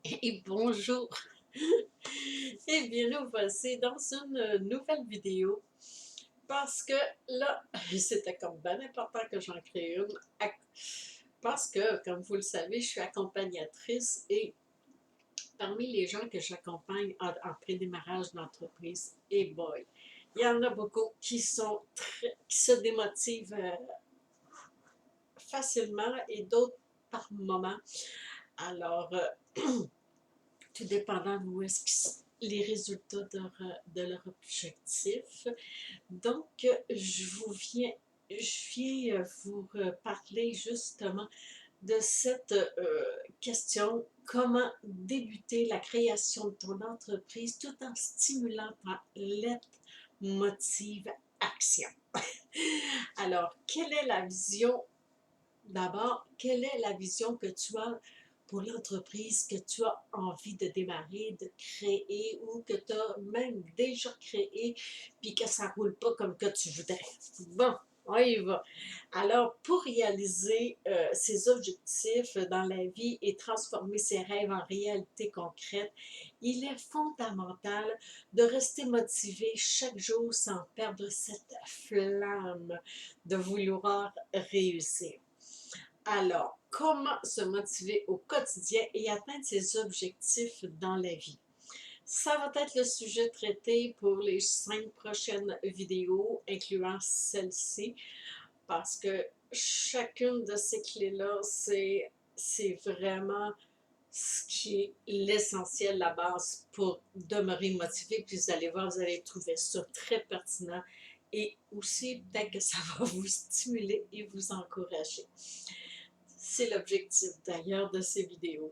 Et bonjour et bien nous voici dans une nouvelle vidéo parce que là, c'était comme bien important que j'en crée une parce que, comme vous le savez, je suis accompagnatrice et parmi les gens que j'accompagne en prédémarrage d'entreprise, et boy, il y en a beaucoup qui se démotivent facilement et d'autres par moment. Alors, tout dépendant d'où est-ce les résultats de leur objectif. Donc, je viens vous parler justement de cette question, comment débuter la création de ton entreprise tout en stimulant ta lettre motive action. Alors, quelle est la vision d'abord, quelle est la vision que tu as pour l'entreprise que tu as envie de démarrer, de créer ou que tu as même déjà créé puis que ça ne roule pas comme que tu voudrais? Bon, on y va. Alors, pour réaliser ses objectifs dans la vie et transformer ses rêves en réalité concrète, il est fondamental de rester motivé chaque jour sans perdre cette flamme de vouloir réussir. Alors, comment se motiver au quotidien et atteindre ses objectifs dans la vie? Ça va être le sujet traité pour les 5 prochaines vidéos, incluant celle-ci, parce que chacune de ces clés-là, c'est vraiment ce qui est l'essentiel, la base pour demeurer motivé. Puis vous allez voir, vous allez trouver ça très pertinent et aussi peut-être que ça va vous stimuler et vous encourager. C'est l'objectif d'ailleurs de ces vidéos.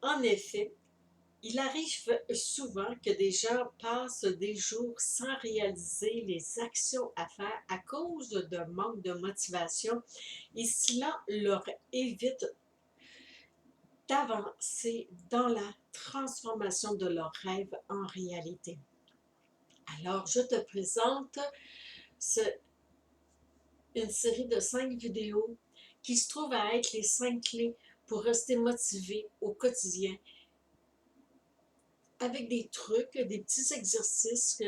En effet, il arrive souvent que des gens passent des jours sans réaliser les actions à faire à cause de manque de motivation et cela leur évite d'avancer dans la transformation de leurs rêves en réalité. Alors, je te présente ce, une série de 5 vidéos qui se trouvent à être les 5 clés pour rester motivé au quotidien avec des trucs, des petits exercices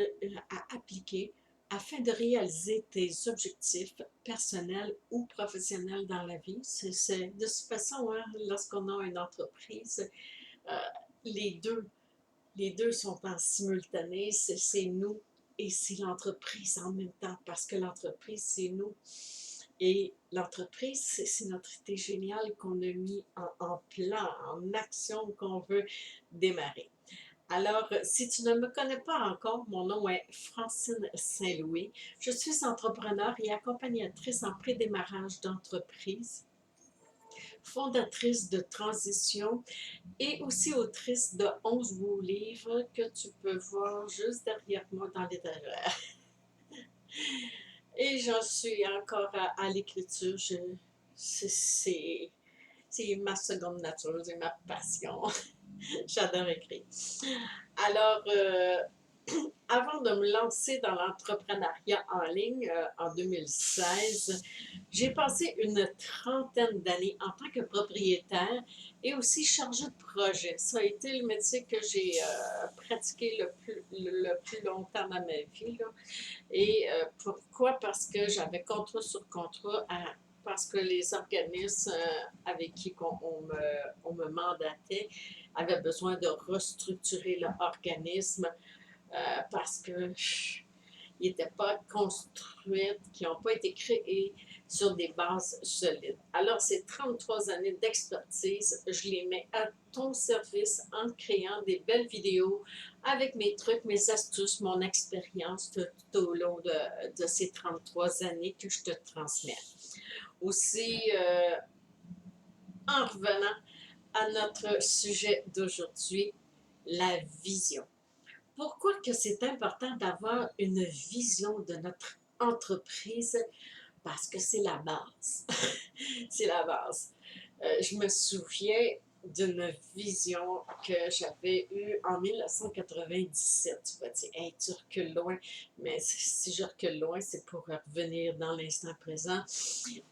à appliquer afin de réaliser tes objectifs personnels ou professionnels dans la vie. De toute façon, hein, lorsqu'on a une entreprise, euh, les deux, les deux sont en simultané. C'est nous et c'est l'entreprise en même temps parce que l'entreprise, c'est nous. Et l'entreprise, c'est notre idée géniale qu'on a mis en plan, en action, qu'on veut démarrer. Alors, si tu ne me connais pas encore, mon nom est Francine Saint-Louis. Je suis entrepreneur et accompagnatrice en prédémarrage d'entreprise, fondatrice de Transition et aussi autrice de 11 beaux livres que tu peux voir juste derrière moi dans l'étagère. Et j'en suis encore à l'écriture. C'est ma seconde nature, c'est ma passion. J'adore écrire. Alors, avant de me lancer dans l'entrepreneuriat en ligne en 2016, j'ai passé une trentaine d'années en tant que propriétaire et aussi chargée de projet. Ça a été le métier que j'ai pratiqué le plus longtemps dans ma vie, là. Et pourquoi? Parce que j'avais contrat sur contrat, parce que les organismes avec qui on me mandatait avaient besoin de restructurer leur organisme parce qu'ils n'étaient pas construits, qui n'ont pas été créés sur des bases solides. Alors, ces 33 années d'expertise, je les mets à ton service en créant des belles vidéos avec mes trucs, mes astuces, mon expérience tout au long de ces 33 années que je te transmets. Aussi, en revenant à notre sujet d'aujourd'hui, la vision. Pourquoi que c'est important d'avoir une vision de notre entreprise? Parce que c'est la base. C'est la base. Je me souviens d'une vision que j'avais eue en 1997. Tu vas dire, hey, tu recules loin, mais si je recule loin, c'est pour revenir dans l'instant présent.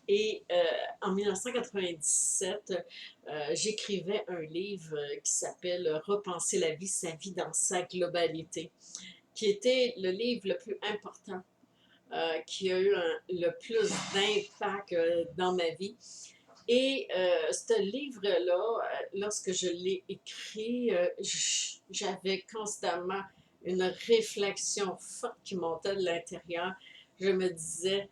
Et en 1997, j'écrivais un livre qui s'appelle Repenser la vie, sa vie dans sa globalité, qui était le livre le plus important, qui a eu le plus d'impact dans ma vie. Et ce livre-là, lorsque je l'ai écrit, j'avais constamment une réflexion forte qui montait de l'intérieur. Je me disais,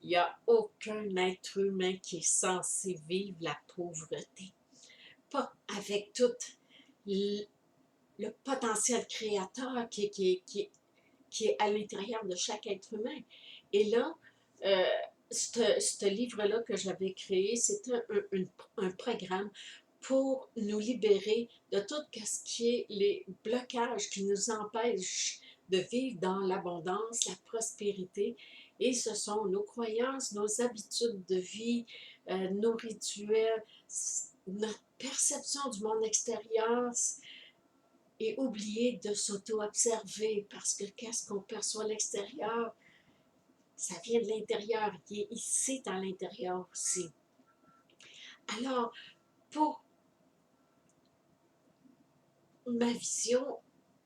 il n'y a aucun être humain qui est censé vivre la pauvreté. Pas avec tout le, le potentiel créateur qui est à l'intérieur de chaque être humain. Et là, euh, ce livre-là que j'avais créé, c'était un programme pour nous libérer de tout ce qui est les blocages qui nous empêchent de vivre dans l'abondance, la prospérité. Et ce sont nos croyances, nos habitudes de vie, nos rituels, notre perception du monde extérieur, et oublier de s'auto-observer parce que qu'est-ce qu'on perçoit à l'extérieur, ça vient de l'intérieur, il est ici à l'intérieur aussi. Alors, pour ma vision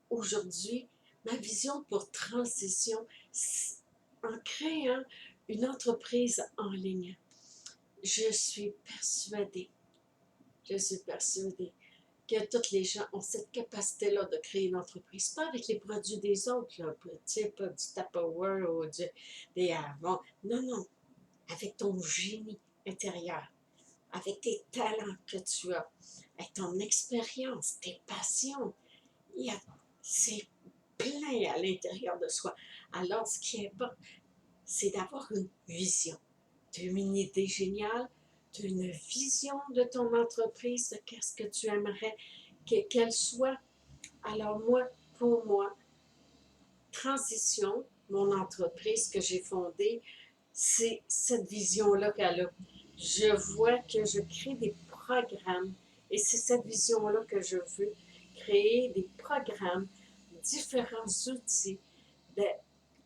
aujourd'hui, ma vision pour transition, en créant une entreprise en ligne, je suis persuadée, je suis persuadée que tous les gens ont cette capacité-là de créer une entreprise, pas avec les produits des autres, là, pas du Tupperware ou des Avon. Non, non, avec ton génie intérieur, avec tes talents que tu as, avec ton expérience, tes passions. C'est plein à l'intérieur de soi. Alors, ce qui est bon, c'est d'avoir une vision. Tu as une idée géniale, tu as une vision de ton entreprise, de qu'est-ce que tu aimerais qu'elle soit. Alors moi, pour moi, Transition, mon entreprise que j'ai fondée, c'est cette vision-là qu'elle a. Je vois que je crée des programmes et c'est cette vision-là que je veux, créer des programmes, différents outils, de,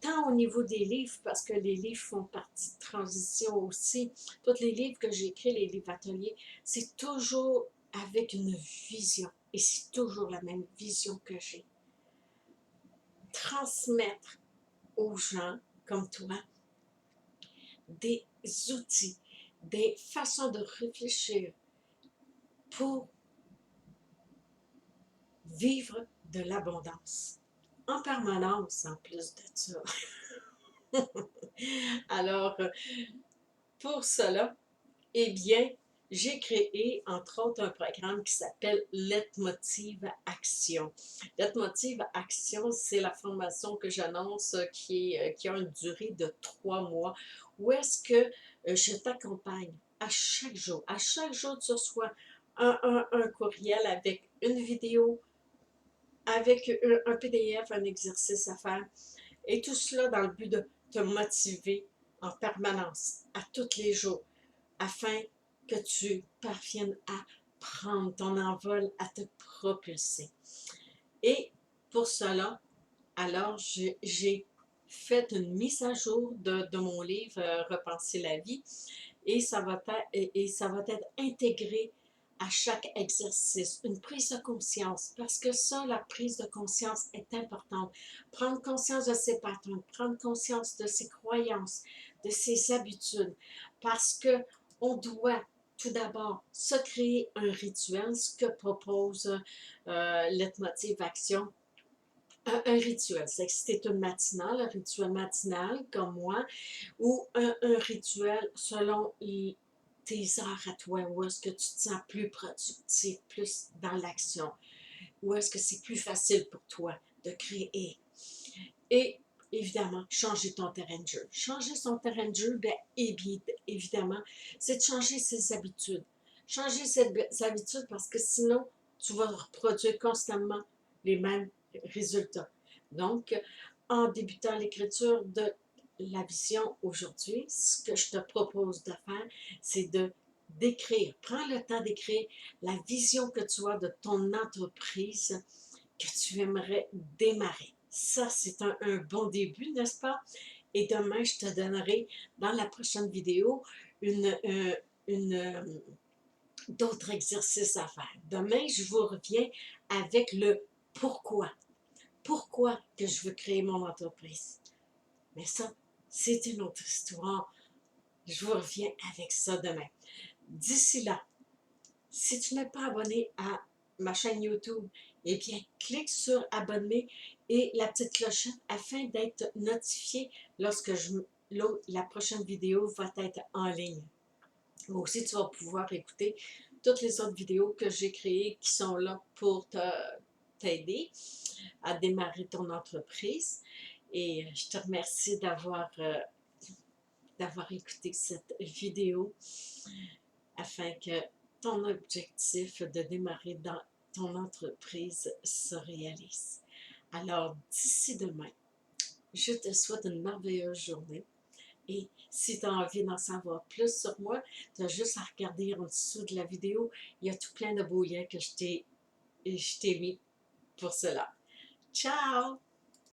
tant au niveau des livres, parce que les livres font partie de transition aussi. Tous les livres que j'écris, les livres ateliers, c'est toujours avec une vision. Et c'est toujours la même vision que j'ai. Transmettre aux gens comme toi des outils, des façons de réfléchir pour vivre de l'abondance. En permanence, en plus de ça. Alors, pour cela, eh bien, j'ai créé, entre autres, un programme qui s'appelle Leitmotiv Action. Leitmotiv Action, c'est la formation que j'annonce qui a une durée de 3 mois, où est-ce que je t'accompagne à chaque jour. À chaque jour, tu reçois un courriel avec une vidéo, avec un PDF, un exercice à faire, et tout cela dans le but de te motiver en permanence, à tous les jours, afin que tu parviennes à prendre ton envol, à te propulser. Et pour cela, alors j'ai fait une mise à jour de mon livre Repenser la vie et ça va être intégré à chaque exercice, une prise de conscience, parce que ça, la prise de conscience est importante. Prendre conscience de ses patterns, prendre conscience de ses croyances, de ses habitudes, parce que on doit tout d'abord se créer un rituel, ce que propose Leitmotiv Action. Un rituel, c'est que c'était une matinale, un rituel matinal comme moi, ou un rituel selon tes heures à toi, où est-ce que tu te sens plus productif, plus dans l'action, où est-ce que c'est plus facile pour toi de créer. Et évidemment, changer ton terrain de jeu. Changer son terrain de jeu, bien, évidemment, c'est de changer ses habitudes. Changer ses habitudes parce que sinon, tu vas reproduire constamment les mêmes résultats. Donc, en débutant l'écriture de la vision aujourd'hui, ce que je te propose de faire, c'est de d'écrire. Prends le temps d'écrire la vision que tu as de ton entreprise que tu aimerais démarrer. Ça, c'est un bon début, n'est-ce pas? Et demain, je te donnerai dans la prochaine vidéo une d'autres exercices à faire. Demain, je vous reviens avec le pourquoi. Pourquoi que je veux créer mon entreprise? Mais ça, c'est une autre histoire. Je vous reviens avec ça demain. D'ici là, si tu n'es pas abonné à ma chaîne YouTube, eh bien, clique sur abonner et la petite clochette afin d'être notifié lorsque la prochaine vidéo va être en ligne. Aussi, tu vas pouvoir écouter toutes les autres vidéos que j'ai créées qui sont là pour t'aider à démarrer ton entreprise. Et je te remercie d'avoir écouté cette vidéo afin que ton objectif de démarrer dans ton entreprise se réalise. Alors, d'ici demain, je te souhaite une merveilleuse journée. Et si tu as envie d'en savoir plus sur moi, tu as juste à regarder en dessous de la vidéo. Il y a tout plein de beaux liens que je t'ai mis pour cela. Ciao!